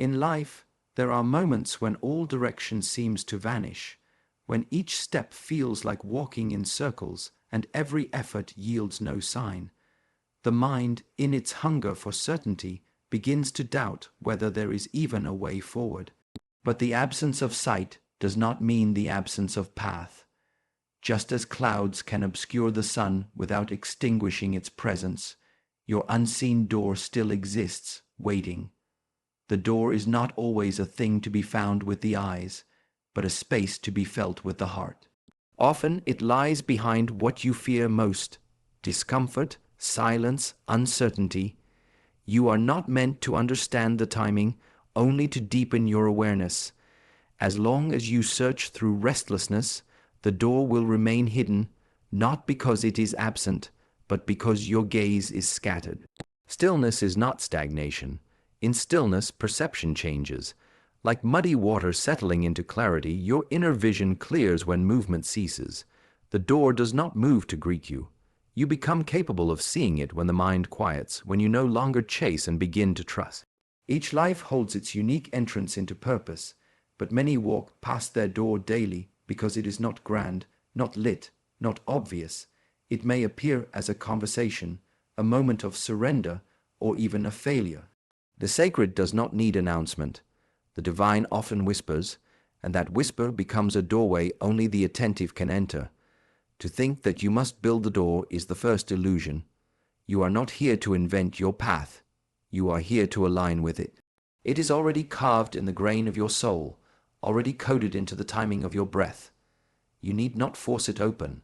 In life, there are moments when all direction seems to vanish, when each step feels like walking in circles and every effort yields no sign. The mind, in its hunger for certainty, begins to doubt whether there is even a way forward. But the absence of sight does not mean the absence of path. Just as clouds can obscure the sun without extinguishing its presence, your unseen door still exists, waiting. The door is not always a thing to be found with the eyes, but a space to be felt with the heart. Often it lies behind what you fear most: discomfort, silence, uncertainty. You are not meant to understand the timing, only to deepen your awareness. As long as you search through restlessness, the door will remain hidden, not because it is absent, but because your gaze is scattered. Stillness is not stagnation. In stillness, perception changes. Like muddy water settling into clarity, your inner vision clears when movement ceases. The door does not move to greet you. You become capable of seeing it when the mind quiets, when you no longer chase and begin to trust. Each life holds its unique entrance into purpose, but many walk past their door daily because it is not grand, not lit, not obvious. It may appear as a conversation, a moment of surrender, or even a failure. The sacred does not need announcement. The divine often whispers, and that whisper becomes a doorway only the attentive can enter. To think that you must build the door is the first illusion. You are not here to invent your path. You are here to align with it. It is already carved in the grain of your soul, already coded into the timing of your breath. You need not force it open.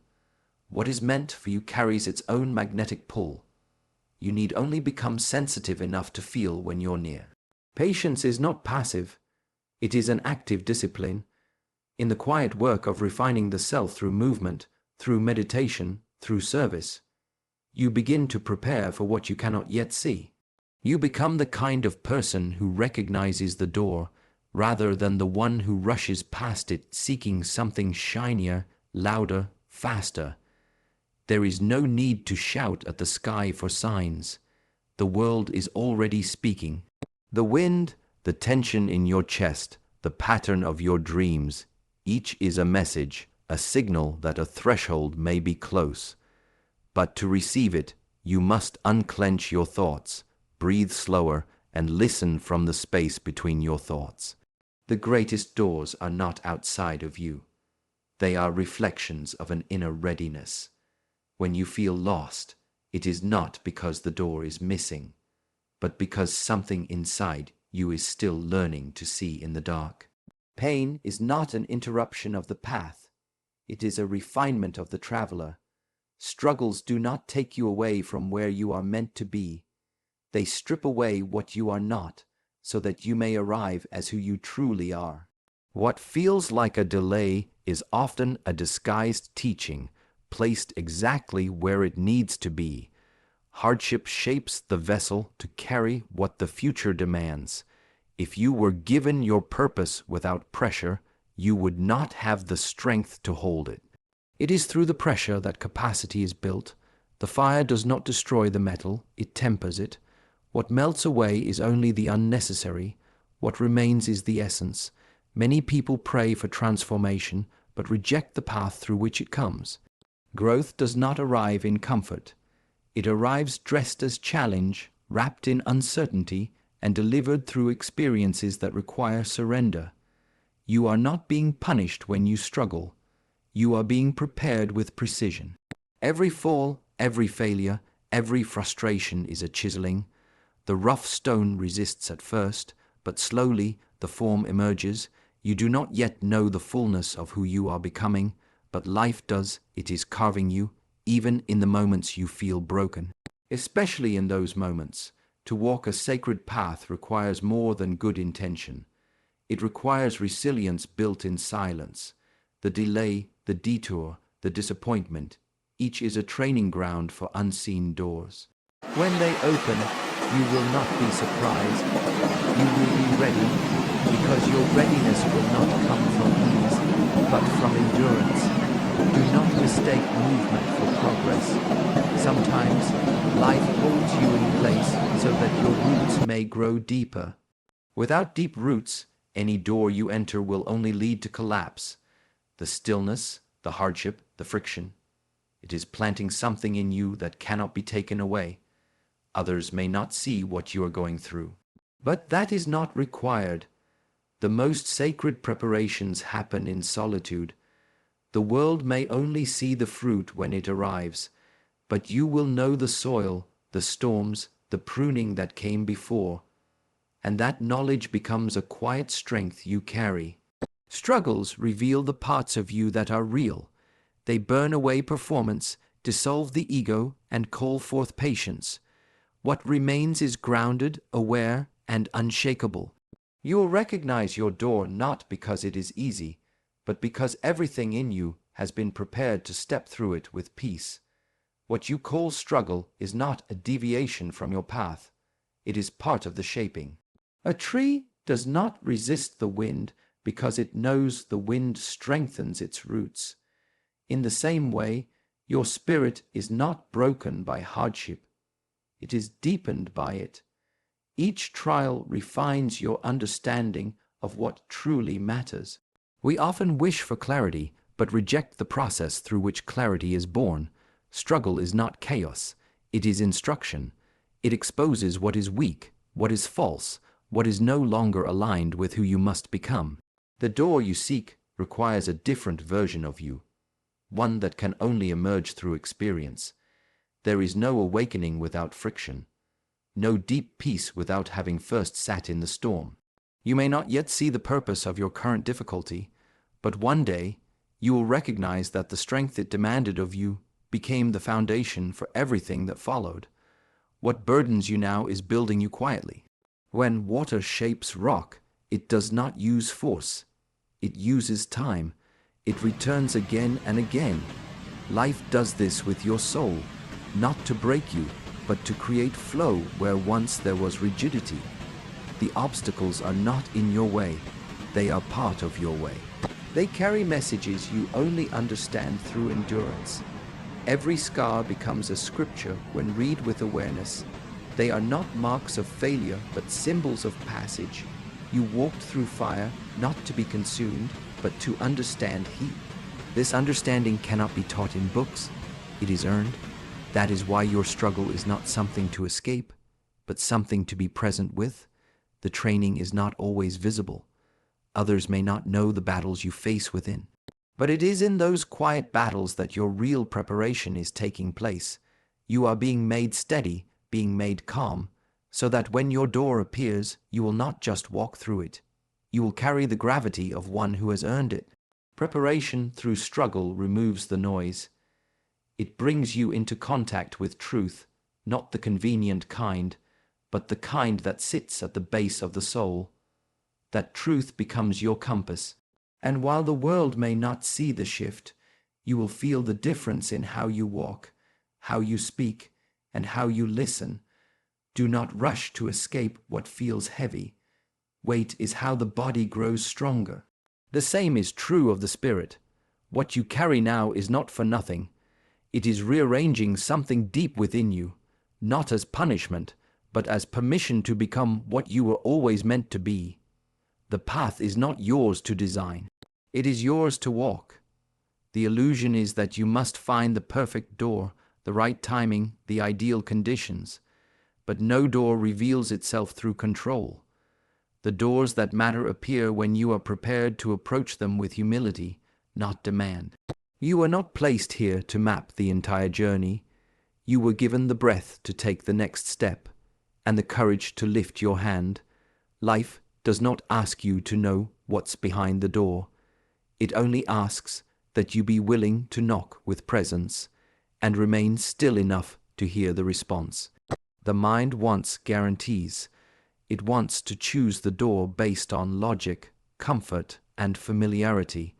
What is meant for you carries its own magnetic pull. You need only become sensitive enough to feel when you're near. Patience is not passive. It is an active discipline. In the quiet work of refining the self through movement, through meditation, through service, you begin to prepare for what you cannot yet see. You become the kind of person who recognizes the door, rather than the one who rushes past it seeking something shinier, louder, faster. There is no need to shout at the sky for signs. The world is already speaking. The wind, the tension in your chest, the pattern of your dreams, each is a message, a signal that a threshold may be close. But to receive it, you must unclench your thoughts, breathe slower, and listen from the space between your thoughts. The greatest doors are not outside of you. They are reflections of an inner readiness. When you feel lost, it is not because the door is missing, but because something inside you is still learning to see in the dark. Pain is not an interruption of the path. It is a refinement of the traveler. Struggles do not take you away from where you are meant to be. They strip away what you are not, so that you may arrive as who you truly are. What feels like a delay is often a disguised teaching, placed exactly where it needs to be. Hardship shapes the vessel to carry what the future demands. If you were given your purpose without pressure, you would not have the strength to hold it. It is through the pressure that capacity is built. The fire does not destroy the metal, it tempers it. What melts away is only the unnecessary. What remains is the essence. Many people pray for transformation, but reject the path through which it comes. Growth does not arrive in comfort. It arrives dressed as challenge, wrapped in uncertainty, and delivered through experiences that require surrender. You are not being punished when you struggle. You are being prepared with precision. Every fall, every failure, every frustration is a chiseling. The rough stone resists at first, but slowly the form emerges. You do not yet know the fullness of who you are becoming, but life does. It is carving you, even in the moments you feel broken. Especially in those moments, to walk a sacred path requires more than good intention. It requires resilience built in silence. The delay, the detour, the disappointment, each is a training ground for unseen doors. When they open, you will not be surprised. You will be ready, because your readiness will not come from ease, but from endurance. Do not mistake movement for progress. Sometimes life holds you in place so that your roots may grow deeper. Without deep roots, any door you enter will only lead to collapse. The stillness, the hardship, the friction. It is planting something in you that cannot be taken away. Others may not see what you are going through. But that is not required. The most sacred preparations happen in solitude. The world may only see the fruit when it arrives, but you will know the soil, the storms, the pruning that came before, and that knowledge becomes a quiet strength you carry. Struggles reveal the parts of you that are real. They burn away performance, dissolve the ego, and call forth patience. What remains is grounded, aware, and unshakable. You will recognize your door not because it is easy, but because everything in you has been prepared to step through it with peace. What you call struggle is not a deviation from your path. It is part of the shaping. A tree does not resist the wind because it knows the wind strengthens its roots. In the same way, your spirit is not broken by hardship. It is deepened by it. Each trial refines your understanding of what truly matters. We often wish for clarity, but reject the process through which clarity is born. Struggle is not chaos. It is instruction. It exposes what is weak, what is false, what is no longer aligned with who you must become. The door you seek requires a different version of you, one that can only emerge through experience. There is no awakening without friction, no deep peace without having first sat in the storm. You may not yet see the purpose of your current difficulty, but one day you will recognize that the strength it demanded of you became the foundation for everything that followed. What burdens you now is building you quietly. When water shapes rock, it does not use force. It uses time. It returns again and again. Life does this with your soul, not to break you, but to create flow where once there was rigidity. The obstacles are not in your way. They are part of your way. They carry messages you only understand through endurance. Every scar becomes a scripture when read with awareness. They are not marks of failure, but symbols of passage. You walked through fire, not to be consumed, but to understand heat. This understanding cannot be taught in books. It is earned. That is why your struggle is not something to escape, but something to be present with. The training is not always visible. Others may not know the battles you face within. But it is in those quiet battles that your real preparation is taking place. You are being made steady, being made calm, so that when your door appears, you will not just walk through it. You will carry the gravity of one who has earned it. Preparation through struggle removes the noise. It brings you into contact with truth, not the convenient kind, but the kind that sits at the base of the soul. That truth becomes your compass. And while the world may not see the shift, you will feel the difference in how you walk, how you speak, and how you listen. Do not rush to escape what feels heavy. Wait is how the body grows stronger. The same is true of the spirit. What you carry now is not for nothing. It is rearranging something deep within you, not as punishment, but as permission to become what you were always meant to be. The path is not yours to design. It is yours to walk. The illusion is that you must find the perfect door, the right timing, the ideal conditions. But no door reveals itself through control. The doors that matter appear when you are prepared to approach them with humility, not demand. You are not placed here to map the entire journey. You were given the breath to take the next step, and the courage to lift your hand. Life does not ask you to know what's behind the door. It only asks that you be willing to knock with presence and remain still enough to hear the response. The mind wants guarantees. It wants to choose the door based on logic, comfort, and familiarity.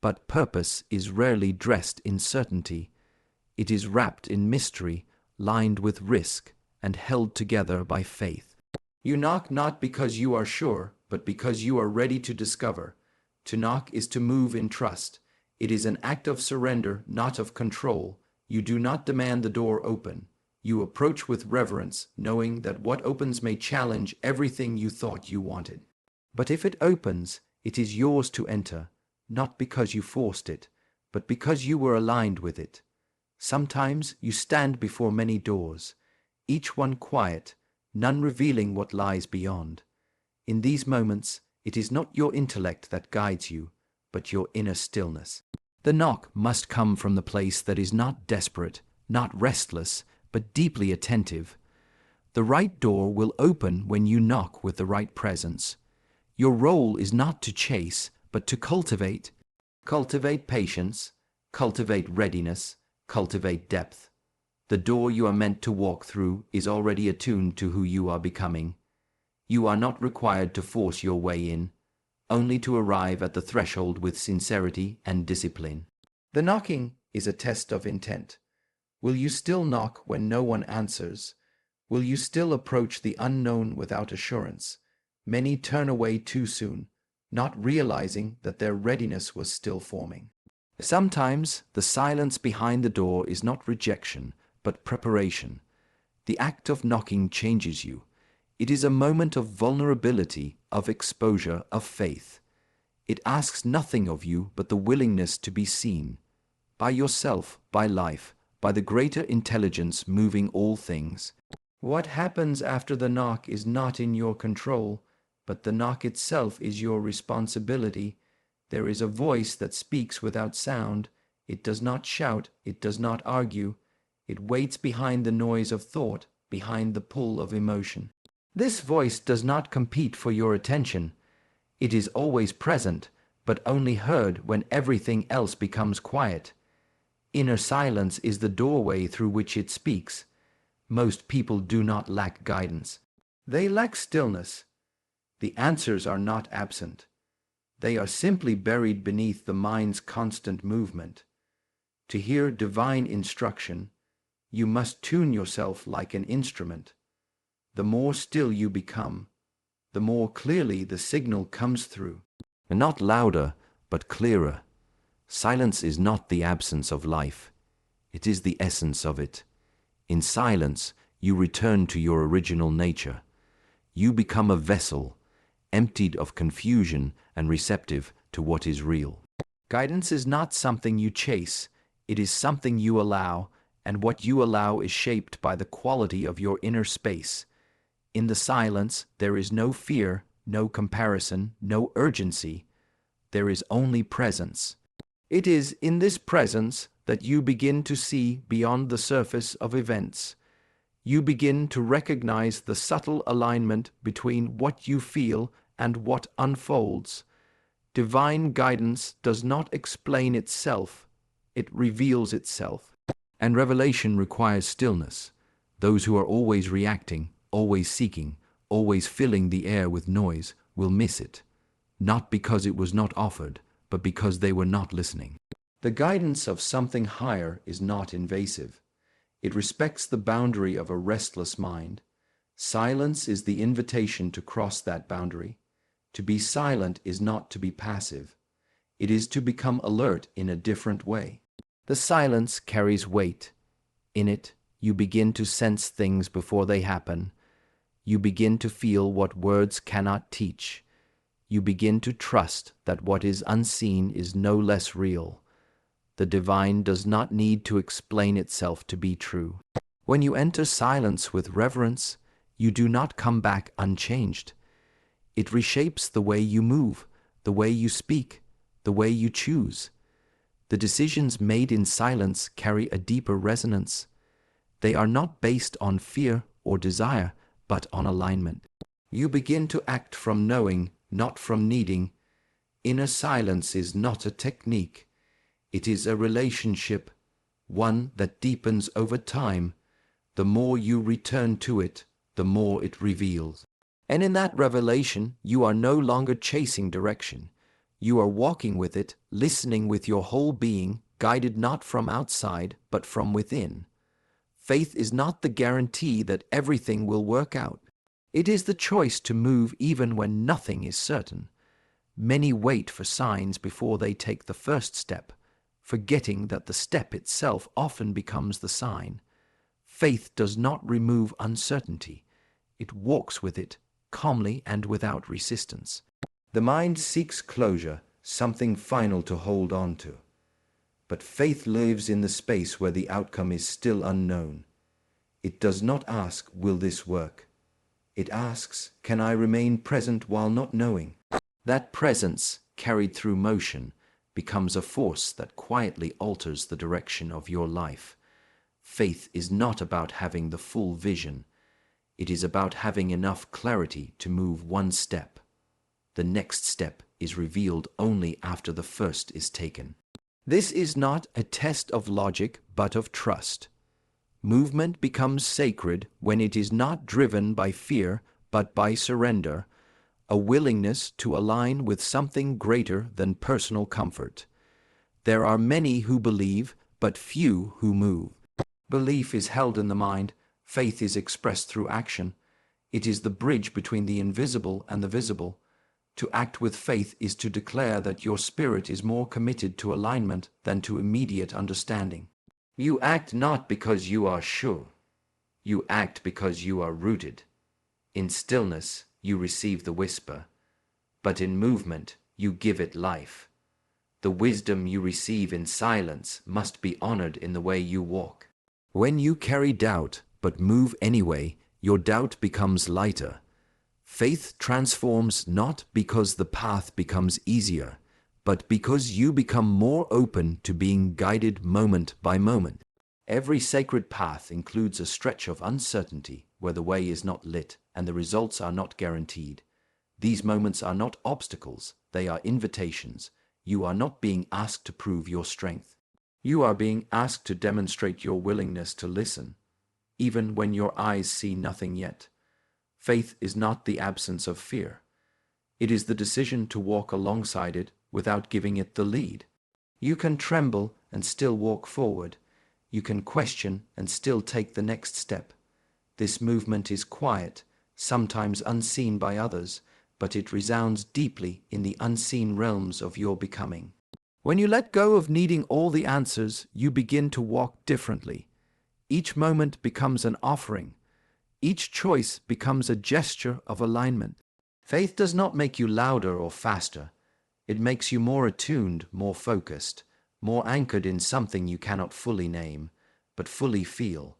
But purpose is rarely dressed in certainty. It is wrapped in mystery, lined with risk, and held together by faith. You knock not because you are sure, but because you are ready to discover. To knock is to move in trust. It is an act of surrender, not of control. You do not demand the door open. You approach with reverence, knowing that what opens may challenge everything you thought you wanted. But if it opens, it is yours to enter, not because you forced it, but because you were aligned with it. Sometimes you stand before many doors, each one quiet, none revealing what lies beyond. In these moments, it is not your intellect that guides you, but your inner stillness. The knock must come from the place that is not desperate, not restless, but deeply attentive. The right door will open when you knock with the right presence. Your role is not to chase, but to cultivate. Cultivate patience, cultivate readiness, cultivate depth. The door you are meant to walk through is already attuned to who you are becoming. You are not required to force your way in, only to arrive at the threshold with sincerity and discipline. The knocking is a test of intent. Will you still knock when no one answers? Will you still approach the unknown without assurance? Many turn away too soon, not realizing that their readiness was still forming. Sometimes the silence behind the door is not rejection, but preparation. The act of knocking changes you. It is a moment of vulnerability, of exposure, of faith. It asks nothing of you but the willingness to be seen, by yourself, by life, by the greater intelligence moving all things. What happens after the knock is not in your control, but the knock itself is your responsibility. There is a voice that speaks without sound. It does not shout, it does not argue. It waits behind the noise of thought, behind the pull of emotion. This voice does not compete for your attention. It is always present, but only heard when everything else becomes quiet. Inner silence is the doorway through which it speaks. Most people do not lack guidance. They lack stillness. The answers are not absent. They are simply buried beneath the mind's constant movement. To hear divine instruction, you must tune yourself like an instrument. The more still you become, the more clearly the signal comes through. Not louder, but clearer. Silence is not the absence of life. It is the essence of it. In silence, you return to your original nature. You become a vessel, emptied of confusion and receptive to what is real. Guidance is not something you chase. It is something you allow, and what you allow is shaped by the quality of your inner space. In the silence, there is no fear, no comparison, no urgency. There is only presence. It is in this presence that you begin to see beyond the surface of events. You begin to recognize the subtle alignment between what you feel and what unfolds. Divine guidance does not explain itself, it reveals itself. And revelation requires stillness. Those who are always reacting, always seeking, always filling the air with noise will miss it, not because it was not offered, but because they were not listening. The guidance of something higher is not invasive. It respects the boundary of a restless mind. Silence is the invitation to cross that boundary. To be silent is not to be passive. It is to become alert in a different way. The silence carries weight. In it, you begin to sense things before they happen. You begin to feel what words cannot teach. You begin to trust that what is unseen is no less real. The divine does not need to explain itself to be true. When you enter silence with reverence, you do not come back unchanged. It reshapes the way you move, the way you speak, the way you choose. The decisions made in silence carry a deeper resonance. They are not based on fear or desire, but on alignment. You begin to act from knowing, not from needing. Inner silence is not a technique. It is a relationship, one that deepens over time. The more you return to it, the more it reveals. And in that revelation, you are no longer chasing direction. You are walking with it, listening with your whole being, guided not from outside, but from within. Faith is not the guarantee that everything will work out. It is the choice to move even when nothing is certain. Many wait for signs before they take the first step, forgetting that the step itself often becomes the sign. Faith does not remove uncertainty. It walks with it, calmly and without resistance. The mind seeks closure, something final to hold on to. But faith lives in the space where the outcome is still unknown. It does not ask, will this work? It asks, can I remain present while not knowing? That presence, carried through motion, becomes a force that quietly alters the direction of your life. Faith is not about having the full vision. It is about having enough clarity to move one step. The next step is revealed only after the first is taken. This is not a test of logic, but of trust. Movement becomes sacred when it is not driven by fear, but by surrender, a willingness to align with something greater than personal comfort. There are many who believe, but few who move. Belief is held in the mind. Faith is expressed through action. It is the bridge between the invisible and the visible. To act with faith is to declare that your spirit is more committed to alignment than to immediate understanding. You act not because you are sure. You act because you are rooted. In stillness, you receive the whisper, but in movement, you give it life. The wisdom you receive in silence must be honored in the way you walk. When you carry doubt, but move anyway, your doubt becomes lighter. Faith transforms not because the path becomes easier, but because you become more open to being guided moment by moment. Every sacred path includes a stretch of uncertainty where the way is not lit and the results are not guaranteed. These moments are not obstacles, they are invitations. You are not being asked to prove your strength. You are being asked to demonstrate your willingness to listen, even when your eyes see nothing yet. Faith is not the absence of fear. It is the decision to walk alongside it without giving it the lead. You can tremble and still walk forward. You can question and still take the next step. This movement is quiet, sometimes unseen by others, but it resounds deeply in the unseen realms of your becoming. When you let go of needing all the answers, you begin to walk differently. Each moment becomes an offering. Each choice becomes a gesture of alignment. Faith does not make you louder or faster. It makes you more attuned, more focused, more anchored in something you cannot fully name, but fully feel.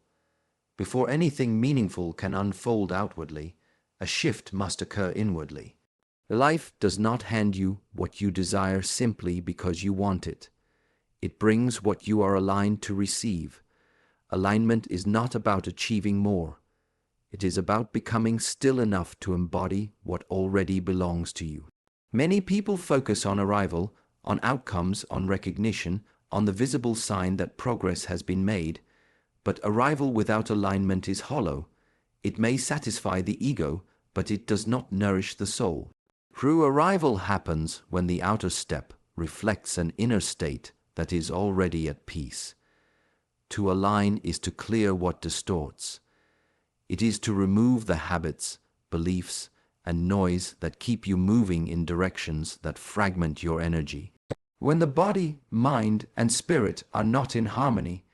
Before anything meaningful can unfold outwardly, a shift must occur inwardly. Life does not hand you what you desire simply because you want it. It brings what you are aligned to receive. Alignment is not about achieving more. It is about becoming still enough to embody what already belongs to you. Many people focus on arrival, on outcomes, on recognition, on the visible sign that progress has been made. But arrival without alignment is hollow. It may satisfy the ego, but it does not nourish the soul. True arrival happens when the outer step reflects an inner state that is already at peace. To align is to clear what distorts. It is to remove the habits, beliefs, and noise that keep you moving in directions that fragment your energy. When the body, mind, and spirit are not in harmony,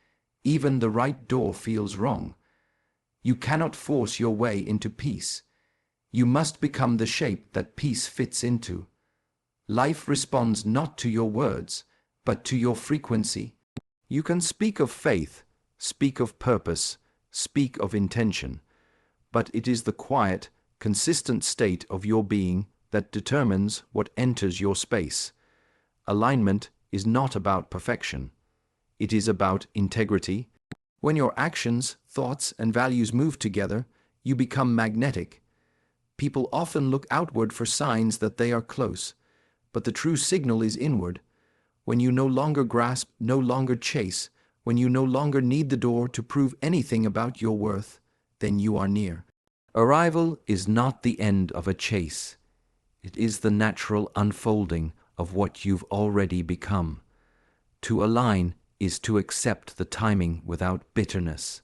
even the right door feels wrong. You cannot force your way into peace. You must become the shape that peace fits into. Life responds not to your words, but to your frequency. You can speak of faith, speak of purpose, speak of intention, but it is the quiet, consistent state of your being that determines what enters your space. Alignment is not about perfection. It is about integrity. When your actions, thoughts, and values move together, you become magnetic. People often look outward for signs that they are close, but the true signal is inward. When you no longer grasp, no longer chase, when you no longer need the door to prove anything about your worth, then you are near. Arrival is not the end of a chase. It is the natural unfolding of what you've already become. To align is to accept the timing without bitterness.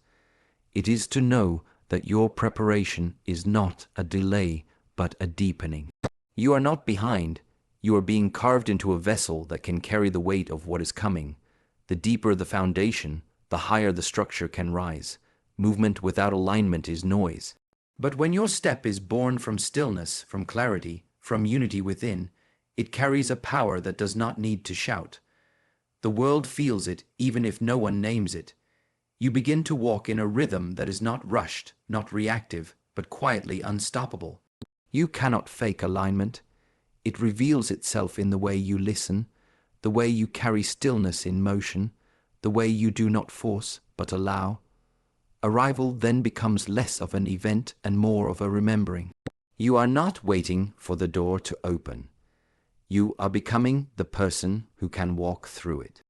It is to know that your preparation is not a delay, but a deepening. You are not behind. You are being carved into a vessel that can carry the weight of what is coming. The deeper the foundation, the higher the structure can rise. Movement without alignment is noise. But when your step is born from stillness, from clarity, from unity within, it carries a power that does not need to shout. The world feels it, even if no one names it. You begin to walk in a rhythm that is not rushed, not reactive, but quietly unstoppable. You cannot fake alignment. It reveals itself in the way you listen, the way you carry stillness in motion, the way you do not force, but allow. Arrival then becomes less of an event and more of a remembering. You are not waiting for the door to open. You are becoming the person who can walk through it.